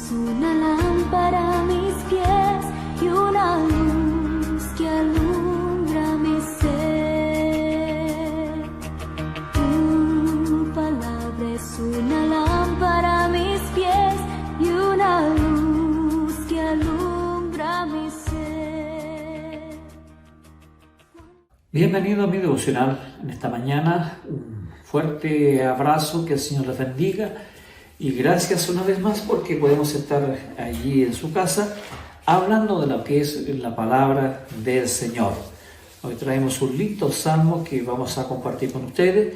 es una lámpara a mis pies y una luz que alumbra mi ser. Tu palabra es una lámpara a mis pies y una luz que alumbra mi ser. Bienvenido a mi devocional en esta mañana. Un fuerte abrazo, que el Señor les bendiga. Y gracias una vez más porque podemos estar allí en su casa hablando de lo que es la palabra del Señor. Hoy traemos un lindo salmo que vamos a compartir con ustedes,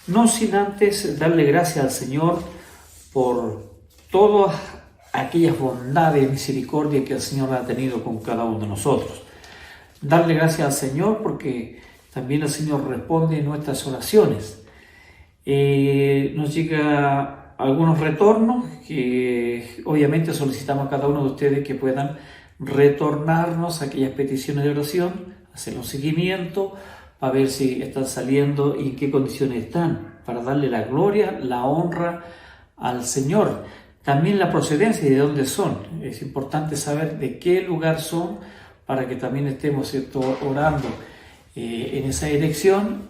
no sin antes darle gracias al Señor por todas aquellas bondades y misericordia que el Señor ha tenido con cada uno de nosotros. Darle gracias al Señor porque también el Señor responde en nuestras oraciones. Nos llega algunos retornos que obviamente solicitamos a cada uno de ustedes que puedan retornarnos aquellas peticiones de oración, hacer un seguimiento para ver si están saliendo y en qué condiciones están, para darle la gloria, la honra al Señor. También la procedencia y de dónde son. Es importante saber de qué lugar son para que también estemos, ¿cierto?, orando en esa dirección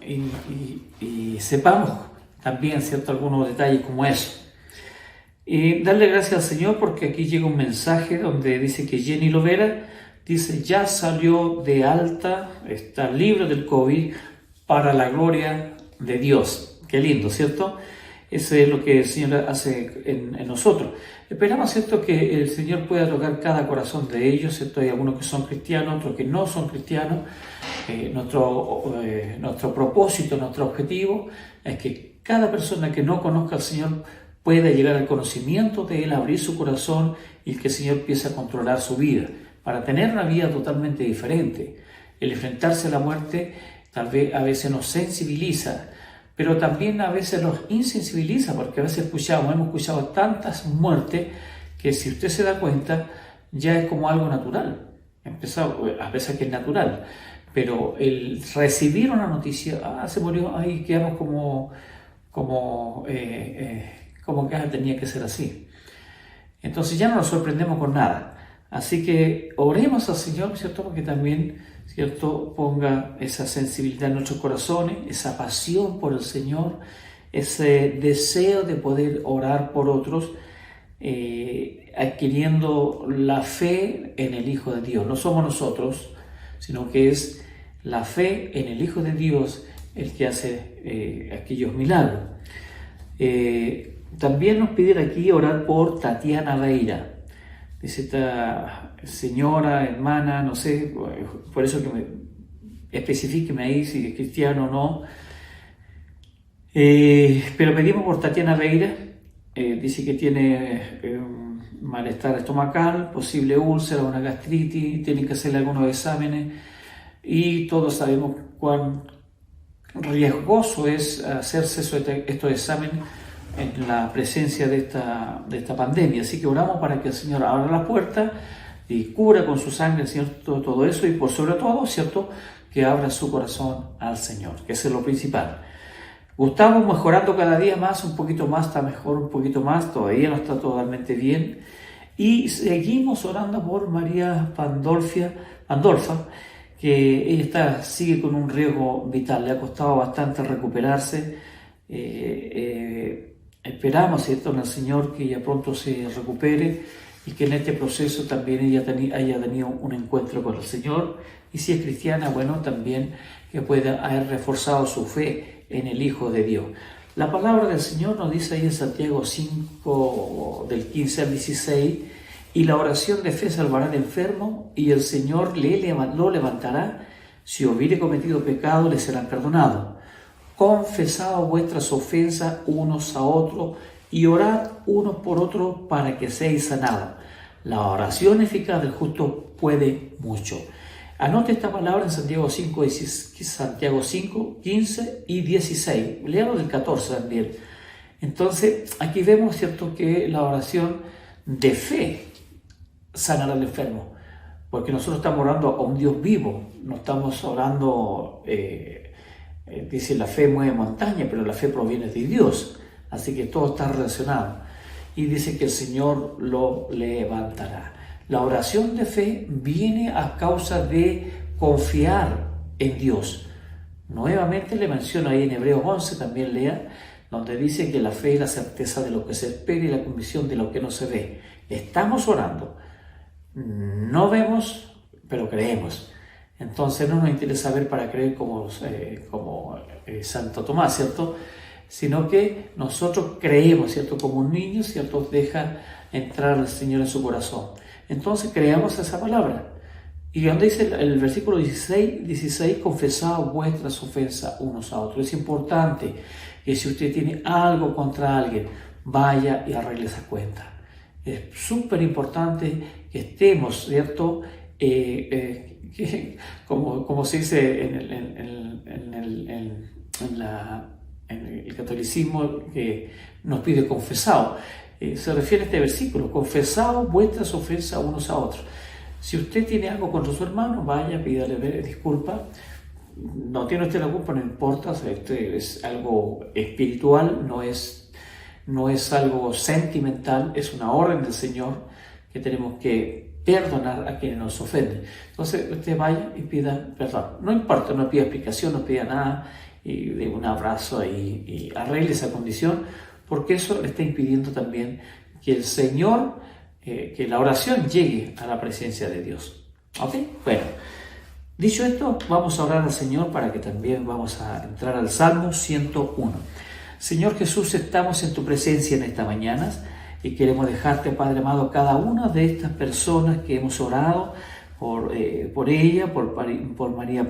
y sepamos también, ¿cierto?, algunos detalles como eso. Y darle gracias al Señor porque aquí llega un mensaje donde dice que Jenny Lovera dice: ya salió de alta, está libre del COVID para la gloria de Dios. Qué lindo, ¿cierto? Eso es lo que el Señor hace en nosotros. Esperamos, ¿cierto?, que el Señor pueda tocar cada corazón de ellos, ¿cierto? Hay algunos que son cristianos, otros que no son cristianos. Nuestro propósito, nuestro objetivo es que cada persona que no conozca al Señor pueda llegar al conocimiento de Él, abrir su corazón y que el Señor empiece a controlar su vida, para tener una vida totalmente diferente. El enfrentarse a la muerte tal vez a veces nos sensibiliza, pero también a veces nos insensibiliza, porque a veces hemos escuchado tantas muertes que si usted se da cuenta ya es como algo natural. A veces que es natural, pero el recibir una noticia, se murió, ahí quedamos como que tenía que ser así. Entonces ya no nos sorprendemos con nada. Así que oremos al Señor, ¿cierto?, porque también, ¿cierto?, ponga esa sensibilidad en nuestros corazones, esa pasión por el Señor, ese deseo de poder orar por otros, adquiriendo la fe en el Hijo de Dios. No somos nosotros, sino que es la fe en el Hijo de Dios el que hace aquellos milagros. También nos piden aquí orar por Tatiana Beira. Dice esta señora, hermana, no sé, por eso que especifíqueme ahí si es cristiano o no. Pero pedimos por Tatiana Beira. Dice que tiene malestar estomacal, posible úlcera, una gastritis, tiene que hacerle algunos exámenes y todos sabemos cuán riesgoso es hacerse estos exámenes en la presencia de esta pandemia. Así que oramos para que el Señor abra la puerta y cubra con su sangre, ¿cierto?, todo eso, y por sobre todo, ¿cierto?, que abra su corazón al Señor, que eso es lo principal. Gustavo mejorando cada día más, un poquito más, está mejor un poquito más, todavía no está totalmente bien. Y seguimos orando por María Pandolfa, que ella sigue con un riesgo vital, le ha costado bastante recuperarse. Esperamos, ¿cierto?, en el Señor que ella pronto se recupere y que en este proceso también ella haya tenido un encuentro con el Señor. Y si es cristiana, bueno, también que pueda haber reforzado su fe en el Hijo de Dios. La palabra del Señor nos dice ahí en Santiago 5, del 15 al 16, y la oración de fe salvará al enfermo, y el Señor lo levantará. Si hubiere cometido pecado, le serán perdonados. Confesad vuestras ofensas unos a otros y orad unos por otros para que seáis sanados. La oración eficaz del justo puede mucho. Anote esta palabra en Santiago 5, 15 y 16. Leamos del 14 también. Entonces, aquí vemos, ¿cierto?, que la oración de fe sanará al enfermo, porque nosotros estamos orando a un Dios vivo, no estamos orando, dice la fe mueve montaña, pero la fe proviene de Dios, así que todo está relacionado. y dice que el Señor lo levantará. La oración de fe viene a causa de confiar en Dios. Nuevamente le menciono ahí en Hebreos 11, también lea, donde dice que la fe es la certeza de lo que se espera y la convicción de lo que no se ve. Estamos orando, no vemos, pero creemos. Entonces no nos interesa ver para creer como Santo Tomás, ¿cierto? Sino que nosotros creemos, ¿cierto? Como un niño, ¿cierto? Deja entrar al Señor en su corazón. Entonces creamos esa palabra. Y donde dice el versículo 16, confesad vuestras ofensas unos a otros. Es importante que si usted tiene algo contra alguien, vaya y arregle esa cuenta. Es súper importante que estemos, ¿cierto? Como se dice en el catolicismo, que nos pide confesado. Se refiere a este versículo: confesad vuestras ofensas unos a otros. Si usted tiene algo contra su hermano, vaya, pídale disculpas. No tiene usted la culpa, no importa. Esto es algo espiritual, no es algo sentimental, es una orden del Señor que tenemos que perdonar a quienes nos ofenden. Entonces usted vaya y pida perdón. No importa, no pida explicación, no pida nada, y de un abrazo y arregle esa condición, porque eso le está impidiendo también que el Señor, que la oración llegue a la presencia de Dios. ¿Ok? Bueno, dicho esto, vamos a orar al Señor para que también vamos a entrar al Salmo 101. Señor Jesús, estamos en tu presencia en esta mañana y queremos dejarte, Padre amado, cada una de estas personas que hemos orado por ella, por María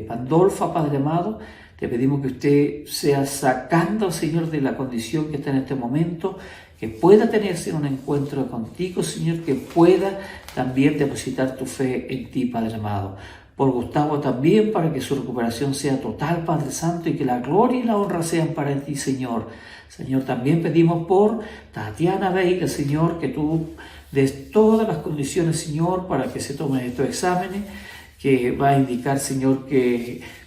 Pandolfa, Padre amado. Te pedimos que usted sea sacando, Señor, de la condición que está en este momento, que pueda tenerse un encuentro contigo, Señor, que pueda también depositar tu fe en ti, Padre amado. Por Gustavo también, para que su recuperación sea total, Padre Santo, y que la gloria y la honra sean para ti, Señor. Señor, también pedimos por Tatiana Veiga, Señor, que tú des todas las condiciones, Señor, para que se tomen estos exámenes, que va a indicar, Señor,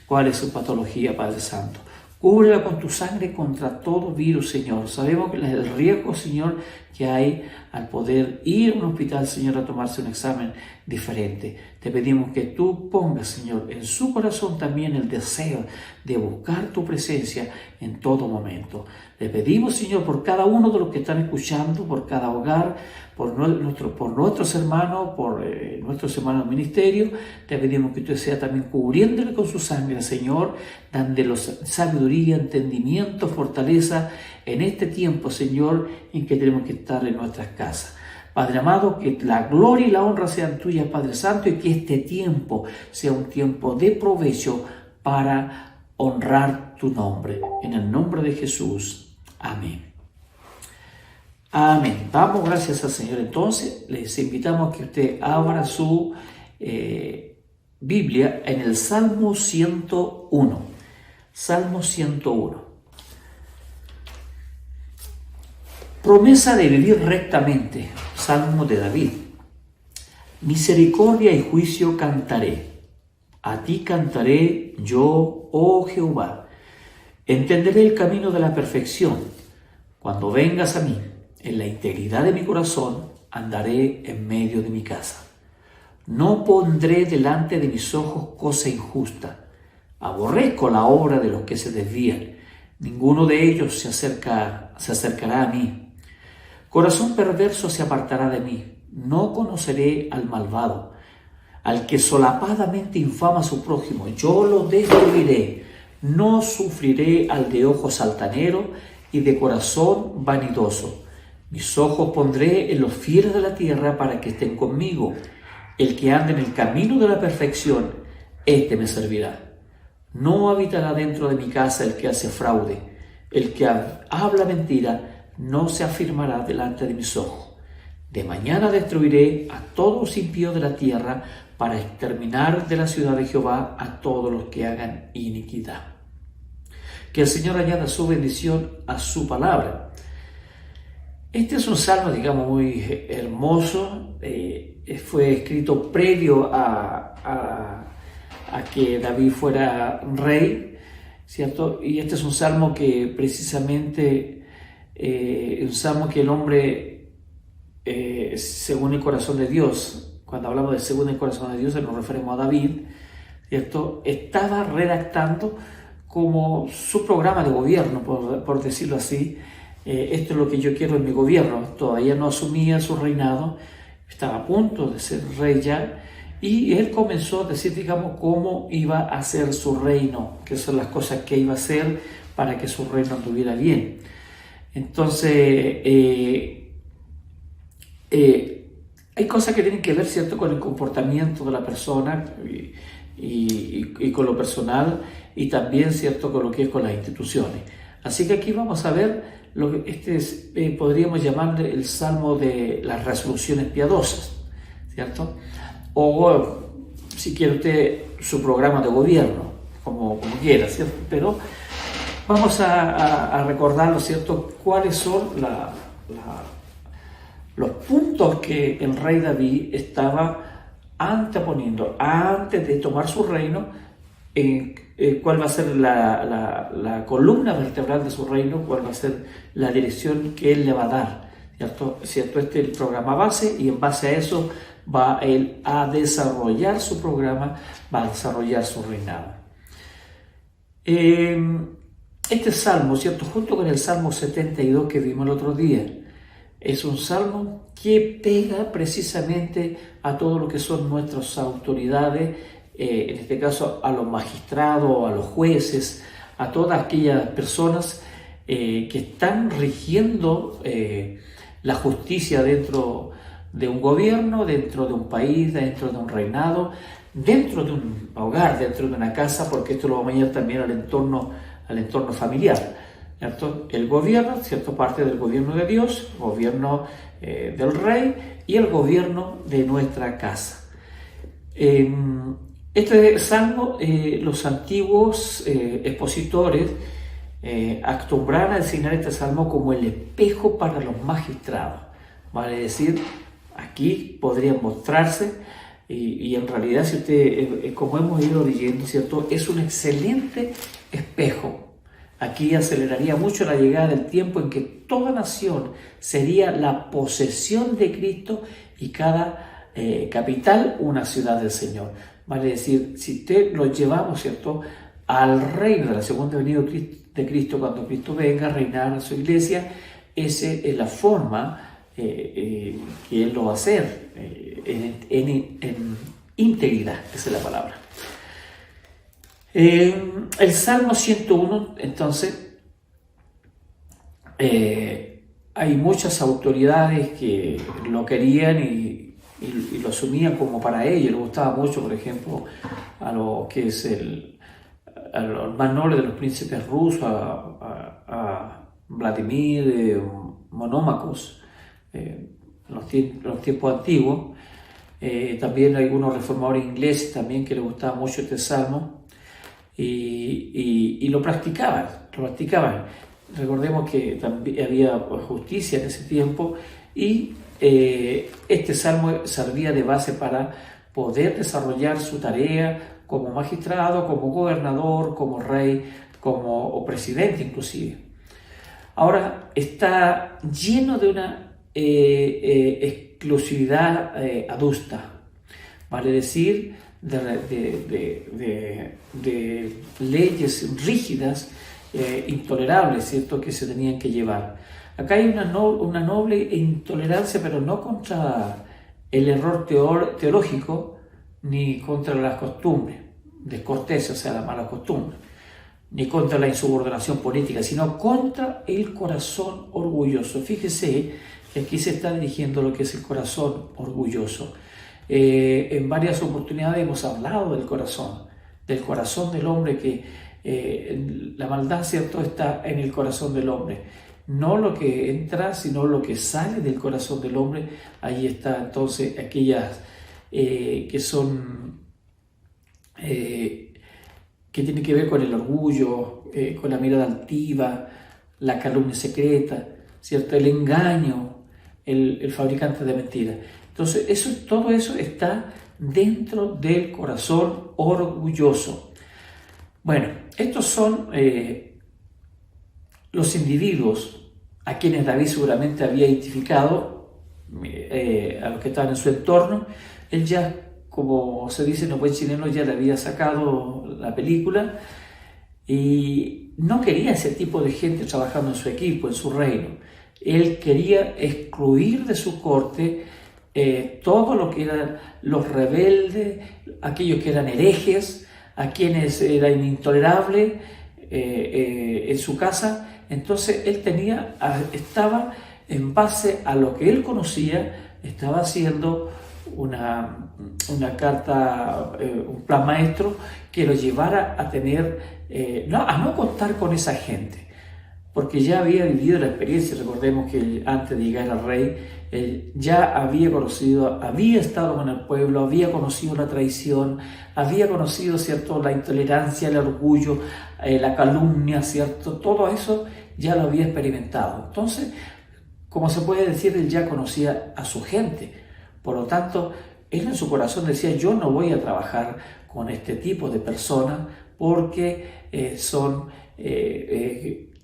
cuál es su patología, Padre Santo. Cúbrela con tu sangre contra todo virus, Señor. Sabemos el riesgo, Señor, que hay al poder ir a un hospital, Señor, a tomarse un examen diferente. Te pedimos que tú pongas, Señor, en su corazón también el deseo de buscar tu presencia en todo momento. Te pedimos, Señor, por cada uno de los que están escuchando, por cada hogar, por nuestros hermanos, por nuestros hermanos ministerios. Te pedimos que tú seas también cubriéndole con su sangre, Señor, dándole sabiduría, entendimiento, fortaleza en este tiempo, Señor, en que tenemos que estar en nuestras casas. Padre amado, que la gloria y la honra sean tuyas, Padre Santo, y que este tiempo sea un tiempo de provecho para honrar tu nombre. En el nombre de Jesús. Amén. Amén. Damos gracias al Señor. Entonces, les invitamos a que usted abra su Biblia en el Salmo 101. Salmo 101. Promesa de vivir rectamente. Salmo de David. Misericordia y juicio cantaré. A ti cantaré yo, oh Jehová. Entenderé el camino de la perfección. Cuando vengas a mí, en la integridad de mi corazón, andaré en medio de mi casa. No pondré delante de mis ojos cosa injusta. Aborrezco la obra de los que se desvían. Ninguno de ellos se acercará a mí. Corazón perverso se apartará de mí. No conoceré al malvado. Al que solapadamente infama a su prójimo, yo lo destruiré. No sufriré al de ojos altaneros y de corazón vanidoso. Mis ojos pondré en los fieles de la tierra para que estén conmigo. El que ande en el camino de la perfección, éste me servirá. No habitará dentro de mi casa el que hace fraude. El que habla mentira no se afirmará delante de mis ojos. De mañana destruiré a todos los impíos de la tierra para exterminar de la ciudad de Jehová a todos los que hagan iniquidad. Que el Señor añada su bendición a su palabra. Este es un salmo, digamos, muy hermoso. Fue escrito previo a que David fuera rey, ¿cierto? Y este es un salmo que precisamente un salmo que el hombre, según el corazón de Dios, cuando hablamos de según el corazón de Dios, nos referimos a David, ¿cierto? Estaba redactando como su programa de gobierno, por decirlo así. Esto es lo que yo quiero en mi gobierno. Todavía no asumía su reinado, estaba a punto de ser rey ya, y él comenzó a decir, digamos, cómo iba a ser su reino, qué son las cosas que iba a hacer para que su reino anduviera bien. Entonces, hay cosas que tienen que ver, ¿cierto?, con el comportamiento de la persona y con lo personal, y también, ¿cierto?, con lo que es con las instituciones. Así que aquí vamos a ver lo que podríamos llamarle el salmo de las resoluciones piadosas, ¿cierto? O, si quiere usted, su programa de gobierno, como quiera, ¿cierto? Pero vamos a recordarlo, ¿cierto?, cuáles son los puntos que el rey David estaba anteponiendo antes de tomar su reino. Cuál va a ser la columna vertebral de su reino, cuál va a ser la dirección que él le va a dar, ¿cierto? Este es el programa base, y en base a eso va él a desarrollar su programa, va a desarrollar su reinado. Este salmo, ¿cierto?, junto con el Salmo 72 que vimos el otro día, es un salmo que pega precisamente a todo lo que son nuestras autoridades, en este caso a los magistrados, a los jueces, a todas aquellas personas que están rigiendo la justicia dentro de un gobierno, dentro de un país, dentro de un reinado, dentro de un hogar, dentro de una casa, porque esto lo vamos a añadir también al entorno familiar, ¿cierto? El gobierno, ¿cierto?, parte del gobierno de Dios, gobierno del rey, y el gobierno de nuestra casa. Este salmo, los antiguos expositores acostumbraban a designar este salmo como el espejo para los magistrados, vale decir, aquí podría mostrarse, y en realidad, si usted, como hemos ido leyendo, ¿cierto?, es un excelente espejo. Aquí aceleraría mucho la llegada del tiempo en que toda nación sería la posesión de Cristo, y cada capital una ciudad del Señor. Vale decir, si usted lo llevamos, ¿cierto?, al reino de la segunda venida de Cristo, cuando Cristo venga a reinar en su iglesia, esa es la forma que Él lo va a hacer, en integridad, esa es la palabra. El Salmo 101, entonces, hay muchas autoridades que lo querían y lo asumían como para ellos. Le gustaba mucho, por ejemplo, a lo que es a los más nobles de los príncipes rusos, a Vladimir Monómacos, los tiempos antiguos. También hay algunos reformadores ingleses también que les gustaba mucho este salmo, y lo practicaban. Recordemos que también había justicia en ese tiempo, y este salmo servía de base para poder desarrollar su tarea como magistrado, como gobernador, como rey, o presidente inclusive. Ahora está lleno de una exclusividad adusta, vale decir, de leyes rígidas, intolerables, ¿cierto?, que se tenían que llevar. Acá hay una noble intolerancia, pero no contra el error teológico, ni contra las costumbres descorteses, o sea, la mala costumbre, ni contra la insubordinación política, sino contra el corazón orgulloso. Fíjese que aquí se está dirigiendo lo que es el corazón orgulloso. En varias oportunidades hemos hablado del corazón del hombre, que la maldad, ¿cierto?, está en el corazón del hombre. No lo que entra, sino lo que sale del corazón del hombre. Ahí está entonces aquellas que son, que tienen que ver con el orgullo, con la mirada altiva, la calumnia secreta, ¿cierto?, el engaño, el fabricante de mentiras. Entonces, todo eso está dentro del corazón orgulloso. Bueno, estos son los individuos a quienes David seguramente había identificado, a los que estaban en su entorno. Él ya, como se dice en los buen chileno, ya le había sacado la película y no quería ese tipo de gente trabajando en su equipo, en su reino. Él quería excluir de su corte todo lo que eran los rebeldes, aquellos que eran herejes, a quienes eran intolerables en su casa. Entonces él estaba en base a lo que él conocía, estaba haciendo una carta, un plan maestro que lo llevara a a no contar con esa gente, porque ya había vivido la experiencia. Recordemos que él, antes de llegar al rey, él ya había conocido, había estado con el pueblo, había conocido la traición, había conocido, ¿cierto?, la intolerancia, el orgullo, la calumnia, ¿cierto? Todo eso ya lo había experimentado. Entonces, como se puede decir, él ya conocía a su gente. Por lo tanto, él en su corazón decía: yo no voy a trabajar con este tipo de personas porque son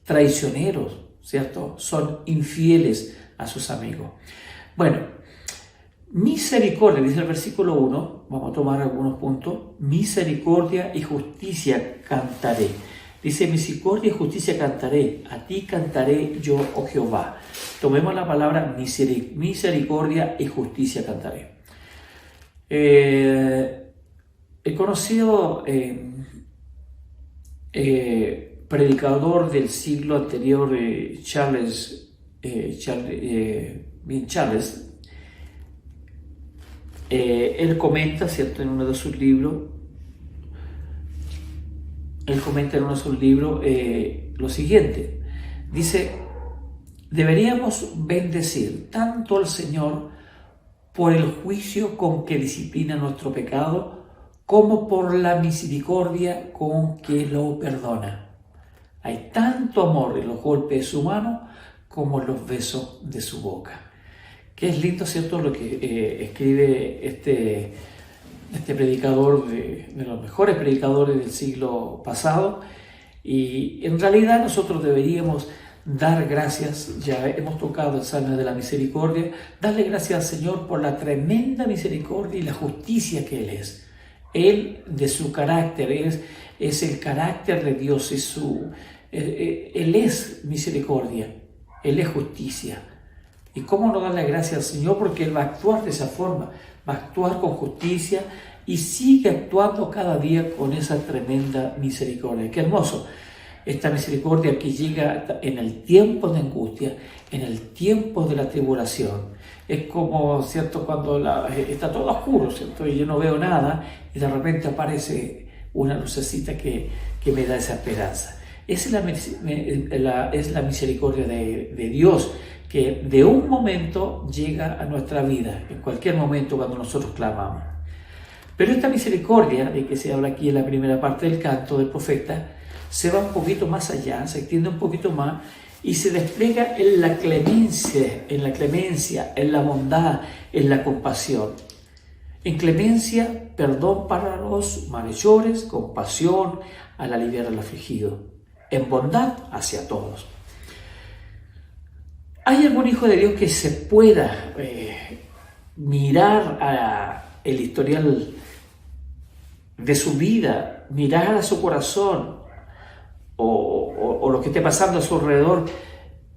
traicioneros, ¿cierto? Son infieles a sus amigos. Bueno, misericordia, dice el versículo 1, vamos a tomar algunos puntos. Misericordia y justicia cantaré. Dice: misericordia y justicia cantaré, a ti cantaré yo, oh Jehová. Tomemos la palabra misericordia y justicia cantaré. El conocido predicador del siglo anterior, Charles, él comenta, ¿cierto?, en uno de sus libros, lo siguiente. Dice: deberíamos bendecir tanto al Señor por el juicio con que disciplina nuestro pecado, como por la misericordia con que lo perdona. Hay tanto amor en los golpes de su mano como en los besos de su boca. Que es lindo, ¿cierto?, lo que escribe este predicador, de los mejores predicadores del siglo pasado. Y en realidad nosotros deberíamos dar gracias. Ya hemos tocado el Salmo de la misericordia, darle gracias al Señor por la tremenda misericordia y la justicia que Él es. Él, de su carácter, es el carácter de Dios, Él es misericordia, Él es justicia. ¿Y cómo no darle gracias al Señor? Porque Él va a actuar de esa forma, va a actuar con justicia y sigue actuando cada día con esa tremenda misericordia. ¡Qué hermoso! Esta misericordia que llega en el tiempo de angustia, en el tiempo de la tribulación. Es como, ¿cierto?, cuando está todo oscuro, ¿cierto?, y yo no veo nada, y de repente aparece una lucecita que me da esa esperanza. Es la misericordia de Dios, que de un momento llega a nuestra vida, en cualquier momento cuando nosotros clamamos. Pero esta misericordia de que se habla aquí en la primera parte del canto del profeta se va un poquito más allá, se extiende un poquito más y se despliega en la clemencia, en la bondad, en la compasión. En clemencia, perdón para los malhechores, compasión al aliviar al afligido, en bondad hacia todos. ¿Hay algún hijo de Dios que se pueda mirar el historial de su vida, mirar a su corazón o lo que esté pasando a su alrededor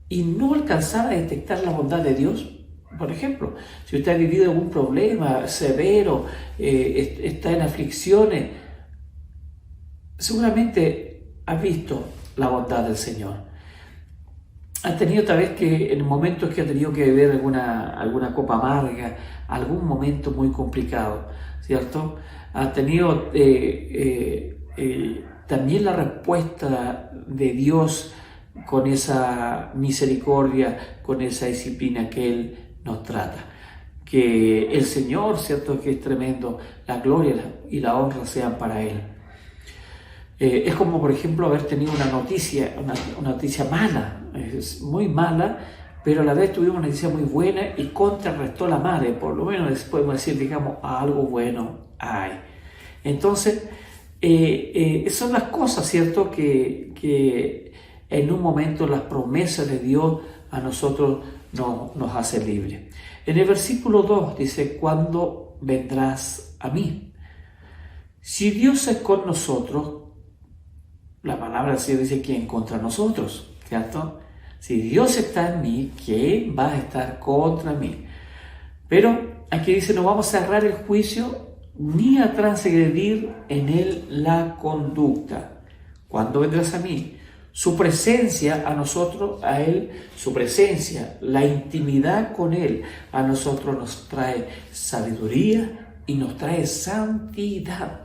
y no alcanzar a detectar la bondad de Dios? Por ejemplo, si usted ha vivido algún problema severo, está en aflicciones, seguramente ha visto la bondad del Señor. Ha tenido tal vez que en momentos que ha tenido que beber alguna copa amarga, algún momento muy complicado, ¿cierto? Ha tenido también la respuesta de Dios con esa misericordia, con esa disciplina que Él nos trata. Que el Señor, ¿cierto?, que es tremendo, la gloria y la honra sean para Él. Es como, por ejemplo, haber tenido una noticia mala, es muy mala, pero a la vez tuvimos una noticia muy buena y contrarrestó la mala, por lo menos podemos decir, digamos, algo bueno hay. Entonces, son las cosas, ¿cierto?, que en un momento las promesas de Dios a nosotros nos hace libres. En el versículo 2 dice, ¿cuándo vendrás a mí? Si Dios es con nosotros, la palabra sí dice, ¿quién contra nosotros? ¿Cierto? Si Dios está en mí, ¿quién va a estar contra mí? Pero aquí dice, no vamos a cerrar el juicio ni a transgredir en él la conducta. ¿Cuándo vendrás a mí? Su presencia a nosotros, a él, su presencia, la intimidad con él, a nosotros nos trae sabiduría y nos trae santidad.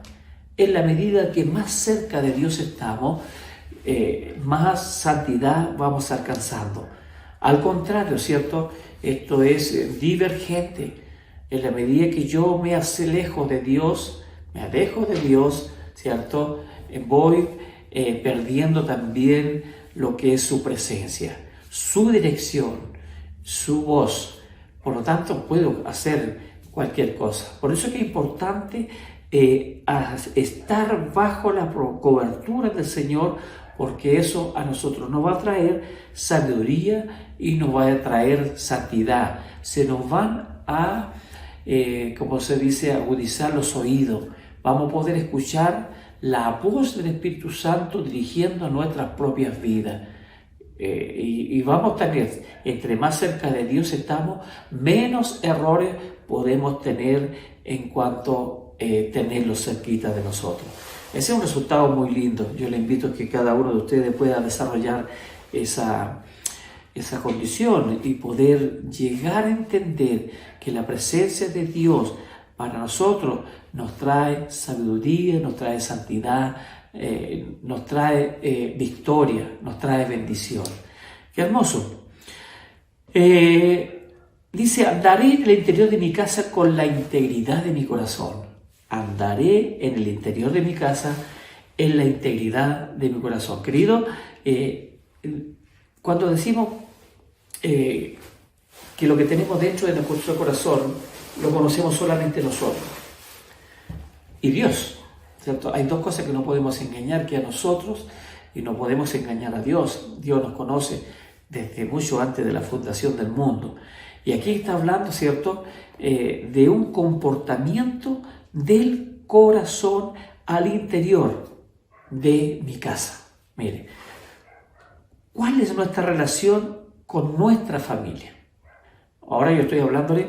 En la medida que más cerca de Dios estamos, más santidad vamos alcanzando. Al contrario, ¿cierto? Esto es divergente. En la medida que yo me alejo de Dios, ¿cierto? Voy perdiendo también lo que es su presencia, su dirección, su voz. Por lo tanto, puedo hacer cualquier cosa. Por eso es que es importante estar bajo la cobertura del Señor, porque eso a nosotros nos va a traer sabiduría y nos va a traer santidad. Se nos van a, como se dice, agudizar los oídos. Vamos a poder escuchar la voz del Espíritu Santo dirigiendo nuestras propias vidas. Y vamos a tener, entre más cerca de Dios estamos, menos errores podemos tener en cuanto a tenerlo cerquita de nosotros. Ese es un resultado muy lindo. Yo le invito a que cada uno de ustedes pueda desarrollar esa condición y poder llegar a entender que la presencia de Dios para nosotros nos trae sabiduría, nos trae santidad, nos trae victoria, nos trae bendición. ¡Qué hermoso! Dice, andaré en el interior de mi casa con la integridad de mi corazón. Andaré en el interior de mi casa en la integridad de mi corazón. Querido, cuando decimos que lo que tenemos dentro de nuestro corazón lo conocemos solamente nosotros y Dios, ¿cierto? Hay dos cosas que no podemos engañar, que a nosotros, y no podemos engañar a Dios. Dios nos conoce desde mucho antes de la fundación del mundo. Y aquí está hablando, ¿cierto?, de un comportamiento del corazón al interior de mi casa. Mire, ¿cuál es nuestra relación con nuestra familia? Ahora yo estoy hablándole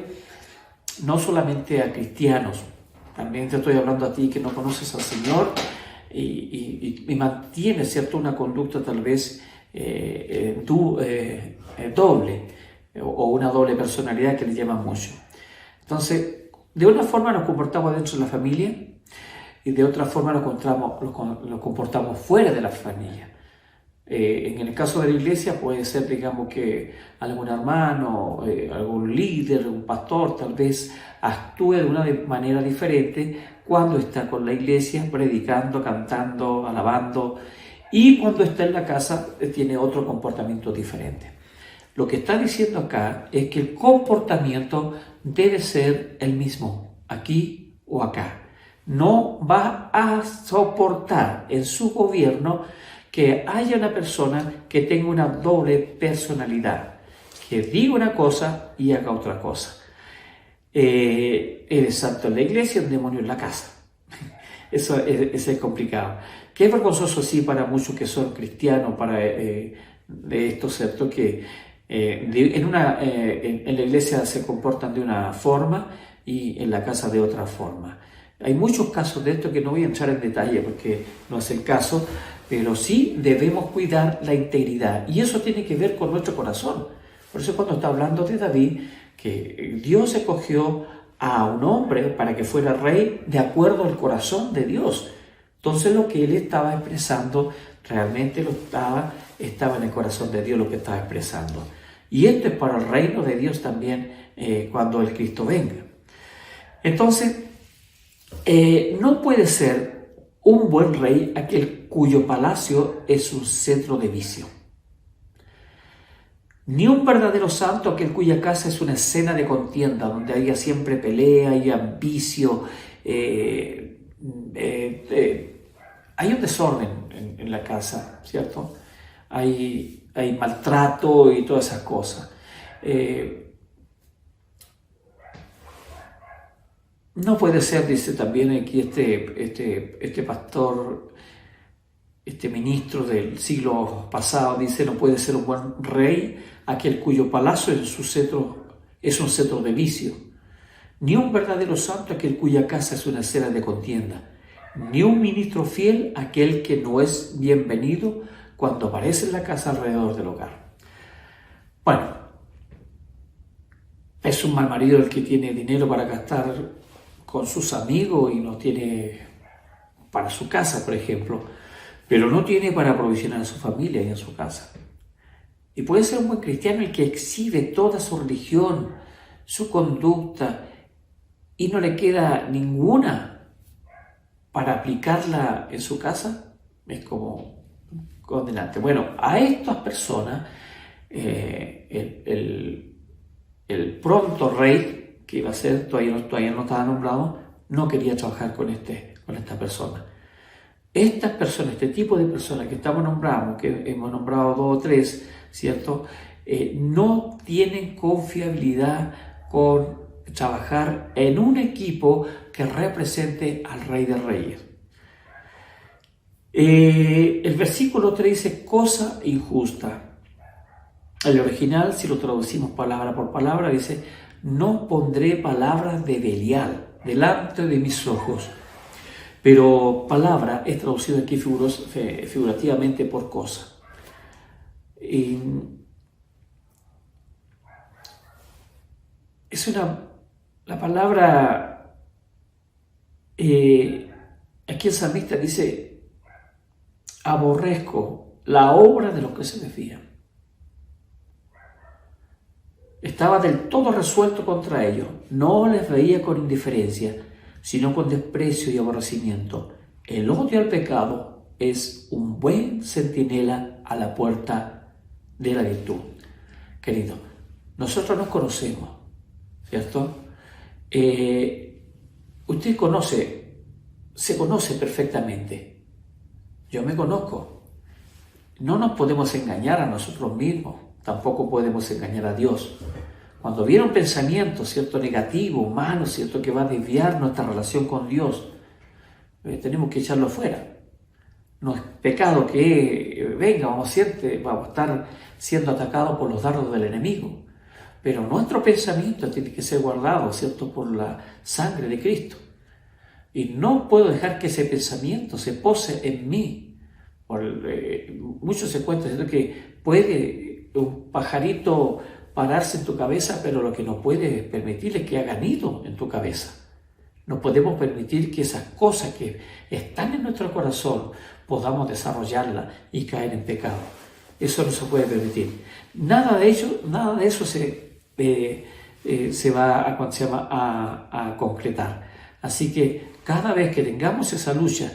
no solamente a cristianos, también te estoy hablando a ti que no conoces al Señor y mantienes, ¿cierto?, una conducta tal vez doble o una doble personalidad que le llaman mucho. Entonces, de una forma nos comportamos dentro de la familia y de otra forma nos comportamos fuera de la familia. En el caso de la iglesia puede ser, digamos, que algún hermano, algún líder, un pastor tal vez actúe de una manera diferente cuando está con la iglesia, predicando, cantando, alabando, y cuando está en la casa tiene otro comportamiento diferente. Lo que está diciendo acá es que el comportamiento debe ser el mismo, aquí o acá. No va a soportar en su gobierno que haya una persona que tenga una doble personalidad, que diga una cosa y haga otra cosa. Eres santo en la iglesia, un demonio en la casa. Eso es complicado. Que es vergonzoso, sí, para muchos que son cristianos, para de esto, ¿cierto?, que en la iglesia se comportan de una forma y en la casa de otra forma. Hay muchos casos de esto que no voy a entrar en detalle porque no es el caso, pero sí debemos cuidar la integridad y eso tiene que ver con nuestro corazón. Por eso cuando está hablando de David, que Dios escogió a un hombre para que fuera rey de acuerdo al corazón de Dios. Entonces lo que él estaba expresando realmente estaba en el corazón de Dios lo que estaba expresando. Y esto es para el reino de Dios también cuando el Cristo venga. Entonces, no puede ser un buen rey aquel cuyo palacio es un centro de vicio. Ni un verdadero santo aquel cuya casa es una escena de contienda, donde haya siempre pelea y vicio. Hay un desorden en la casa, ¿cierto? Hay hay maltrato y todas esas cosas. No puede ser, dice también aquí este pastor, este ministro del siglo pasado, dice, no puede ser un buen rey aquel cuyo palacio es un cetro de vicio, ni un verdadero santo aquel cuya casa es una escena de contienda, ni un ministro fiel aquel que no es bienvenido cuando aparece en la casa alrededor del hogar. Bueno, es un mal marido el que tiene dinero para gastar con sus amigos y no tiene para su casa, por ejemplo, pero no tiene para aprovisionar a su familia y a su casa. Y puede ser un buen cristiano el que exhibe toda su religión, su conducta, y no le queda ninguna para aplicarla en su casa. Es como condenante. Bueno, a estas personas, el pronto rey, que iba a ser, todavía no estaba nombrado, no quería trabajar con esta persona. Estas personas, este tipo de personas que estamos nombrando, que hemos nombrado 2 o 3, ¿cierto? No tienen confiabilidad con trabajar en un equipo que represente al Rey de Reyes. El versículo 3 dice, cosa injusta. El original, si lo traducimos palabra por palabra, dice, no pondré palabras de Belial delante de mis ojos. Pero palabra es traducido aquí figurativamente por cosa. La palabra, aquí el salmista dice, aborrezco la obra de los que se desvían. Estaba del todo resuelto contra ellos, no les veía con indiferencia, sino con desprecio y aborrecimiento. El odio al pecado es un buen centinela a la puerta de la virtud. Querido, nosotros nos conocemos, ¿cierto? Usted se conoce perfectamente. Yo me conozco. No nos podemos engañar a nosotros mismos, tampoco podemos engañar a Dios. Cuando viene un pensamiento, ¿cierto?, negativo, malo, ¿cierto?, que va a desviar nuestra relación con Dios, tenemos que echarlo fuera. No es pecado que venga, vamos a estar siendo atacados por los dardos del enemigo. Pero nuestro pensamiento tiene que ser guardado, ¿cierto?, por la sangre de Cristo. Y no puedo dejar que ese pensamiento se pose en mí. Muchos se cuentan, ¿cierto?, que puede un pajarito pararse en tu cabeza, pero lo que no puede permitir es que haga nido en tu cabeza. No podemos permitir que esas cosas que están en nuestro corazón podamos desarrollarlas y caer en pecado. Eso no se puede permitir. Nada de eso se va a concretar. Así que cada vez que tengamos esa lucha,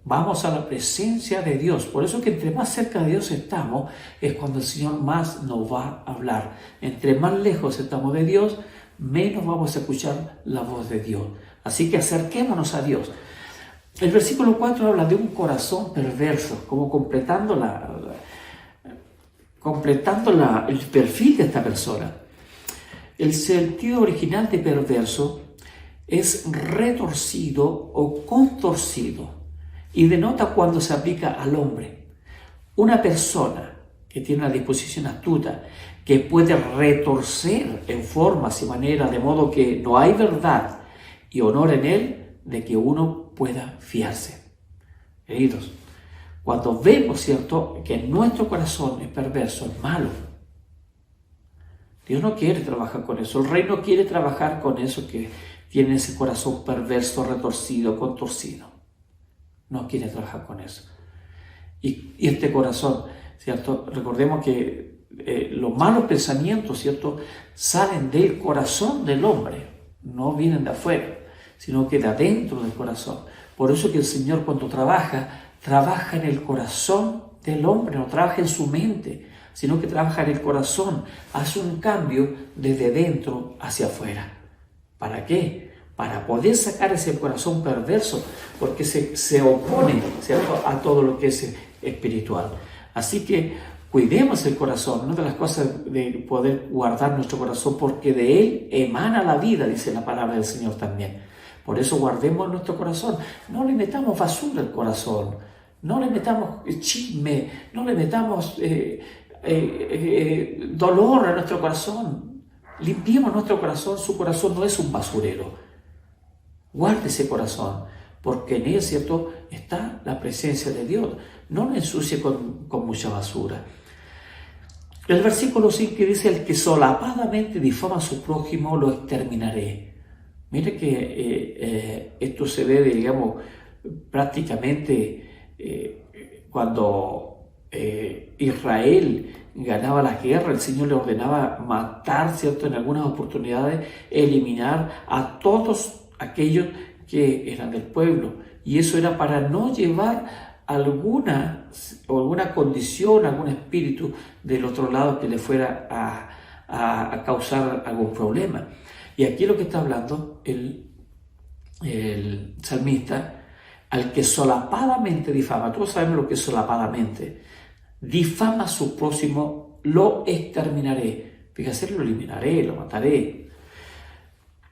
vamos a la presencia de Dios. Por eso que entre más cerca de Dios estamos, es cuando el Señor más nos va a hablar. Entre más lejos estamos de Dios, menos vamos a escuchar la voz de Dios. Así que acerquémonos a Dios. El versículo 4 habla de un corazón perverso, como completando el perfil de esta persona. El sentido original de perverso es retorcido o contorcido y denota cuando se aplica al hombre. Una persona que tiene una disposición astuta, que puede retorcer en formas y maneras de modo que no hay verdad y honor en él de que uno pueda fiarse. Queridos, cuando vemos, ¿cierto?, que nuestro corazón es perverso, es malo, Dios no quiere trabajar con eso. El Rey no quiere trabajar con eso que tiene ese corazón perverso, retorcido, contorcido. No quiere trabajar con eso. Y este corazón, ¿cierto? Recordemos que los malos pensamientos, ¿cierto?, salen del corazón del hombre, no vienen de afuera, sino que de adentro del corazón. Por eso que el Señor, cuando trabaja en el corazón del hombre, no trabaja en su mente, sino que trabaja en el corazón, hace un cambio desde dentro hacia afuera. ¿Para qué? Para poder sacar ese corazón perverso, porque se opone, ¿cierto?, a todo lo que es espiritual. Así que Cuidemos el corazón, una de las cosas de poder guardar nuestro corazón, porque de él emana la vida, dice la palabra del Señor también. Por eso guardemos nuestro corazón. No le metamos basura al corazón, no le metamos chisme, no le metamos dolor a nuestro corazón. Limpiemos nuestro corazón, su corazón no es un basurero. Guarde ese corazón, porque en él, ¿cierto?, está la presencia de Dios. No lo ensucie con mucha basura. El versículo 5 dice: el que solapadamente difama a su prójimo, lo exterminaré. Mire que esto se ve, digamos, prácticamente cuando Israel ganaba la guerra, el Señor le ordenaba matar, ¿cierto?, en algunas oportunidades, eliminar a todos aquellos que eran del pueblo. Y eso era para no llevar alguna condición, algún espíritu del otro lado que le fuera a causar algún problema. Y aquí lo que está hablando el salmista: al que solapadamente difama. Todos sabemos lo que es solapadamente. Difama a su próximo, lo exterminaré. Fíjate, lo eliminaré, lo mataré.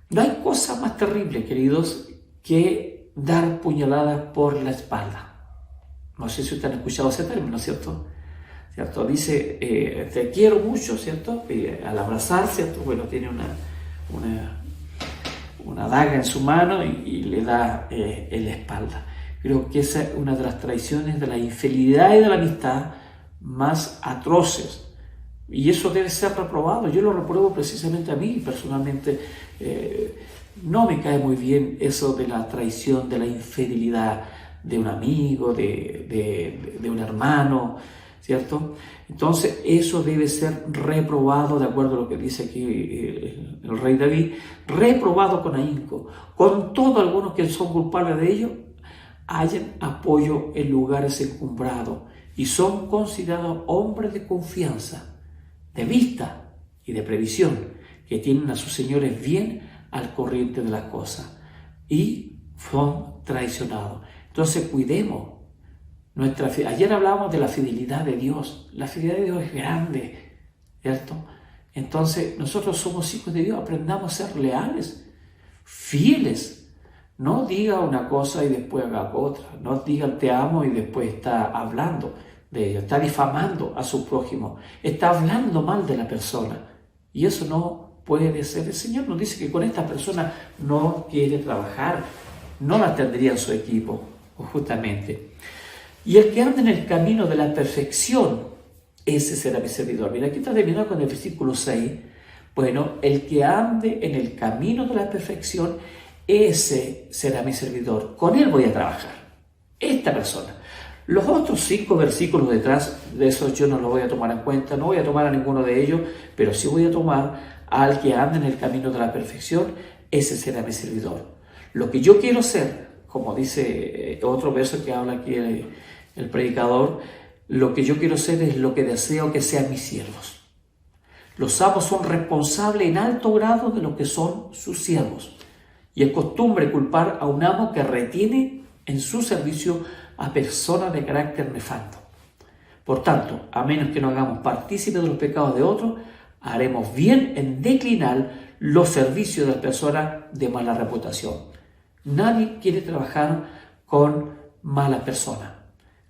No hay cosa más terrible, queridos, que dar puñaladas por la espalda. No sé si ustedes han escuchado ese término, ¿cierto? Dice, te quiero mucho, ¿cierto? Y al abrazar, ¿cierto? Bueno, tiene una daga en su mano y le da en la espalda. Creo que esa es una de las traiciones de la infidelidad y de la amistad más atroces. Y eso debe ser reprobado. Yo lo repruebo precisamente a mí, personalmente. No me cae muy bien eso de la traición, de la infidelidad de un amigo, de un hermano, ¿cierto? Entonces eso debe ser reprobado, de acuerdo a lo que dice aquí el rey David, reprobado con ahínco. Con todo, algunos que son culpables de ello hallan apoyo en lugares encumbrados y son considerados hombres de confianza, de vista y de previsión, que tienen a sus señores bien al corriente de las cosas y son traicionados. Entonces cuidemos nuestra fidelidad. Ayer hablábamos de la fidelidad de Dios. La fidelidad de Dios es grande, ¿cierto? Entonces nosotros somos hijos de Dios, aprendamos a ser leales, fieles. No diga una cosa y después haga otra. No diga te amo y después está hablando de ello, está difamando a su prójimo, está hablando mal de la persona. Y eso no puede ser. El Señor nos dice que con esta persona no quiere trabajar, no la tendría en su equipo, justamente. Y el que anda en el camino de la perfección, ese será mi servidor. Mira, aquí está terminado con el versículo 6. Bueno, el que ande en el camino de la perfección, ese será mi servidor. Con él voy a trabajar. Esta persona. Los otros 5 versículos detrás de esos yo no los voy a tomar en cuenta, no voy a tomar a ninguno de ellos, pero sí voy a tomar al que anda en el camino de la perfección, ese será mi servidor. Lo que yo quiero ser, como dice otro verso que habla aquí el predicador, lo que yo quiero ser es lo que deseo que sean mis siervos. Los amos son responsables en alto grado de lo que son sus siervos. Y es costumbre culpar a un amo que retiene en su servicio a personas de carácter nefasto. Por tanto, a menos que no hagamos partícipes de los pecados de otros, haremos bien en declinar los servicios de las personas de mala reputación. Nadie quiere trabajar con malas personas.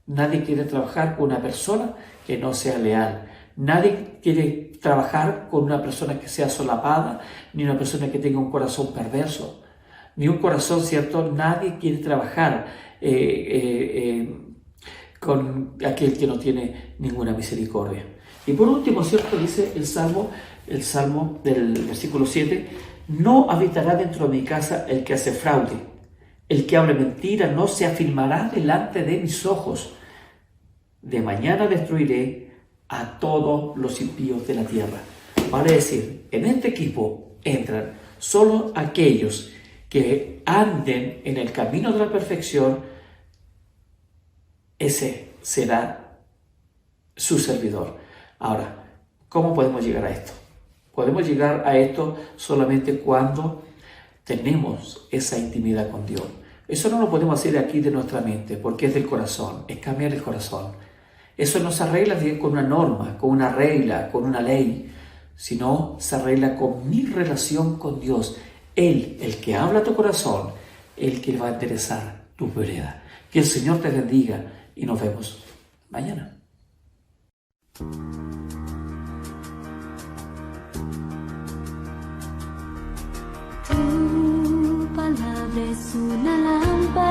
Nadie quiere trabajar con una persona que no sea leal. Nadie quiere trabajar con una persona que sea solapada, ni una persona que tenga un corazón perverso, ni un corazón, ¿cierto? Nadie quiere trabajar con aquel que no tiene ninguna misericordia. Y por último, ¿cierto? Dice el Salmo del versículo 7, no habitará dentro de mi casa el que hace fraude, el que hable mentira no se afirmará delante de mis ojos. De mañana destruiré a todos los impíos de la tierra. Vale decir, en este equipo entran solo aquellos que anden en el camino de la perfección. Ese será su servidor. Ahora, ¿cómo podemos llegar a esto? Podemos llegar a esto solamente cuando tenemos esa intimidad con Dios. Eso no lo podemos hacer aquí de nuestra mente, porque es del corazón, es cambiar el corazón. Eso no se arregla bien con una norma, con una regla, con una ley, sino se arregla con mi relación con Dios. Él, el que habla a tu corazón, el que va a enderezar tu vereda. Que el Señor te bendiga y nos vemos mañana. Tu palabra es una lámpara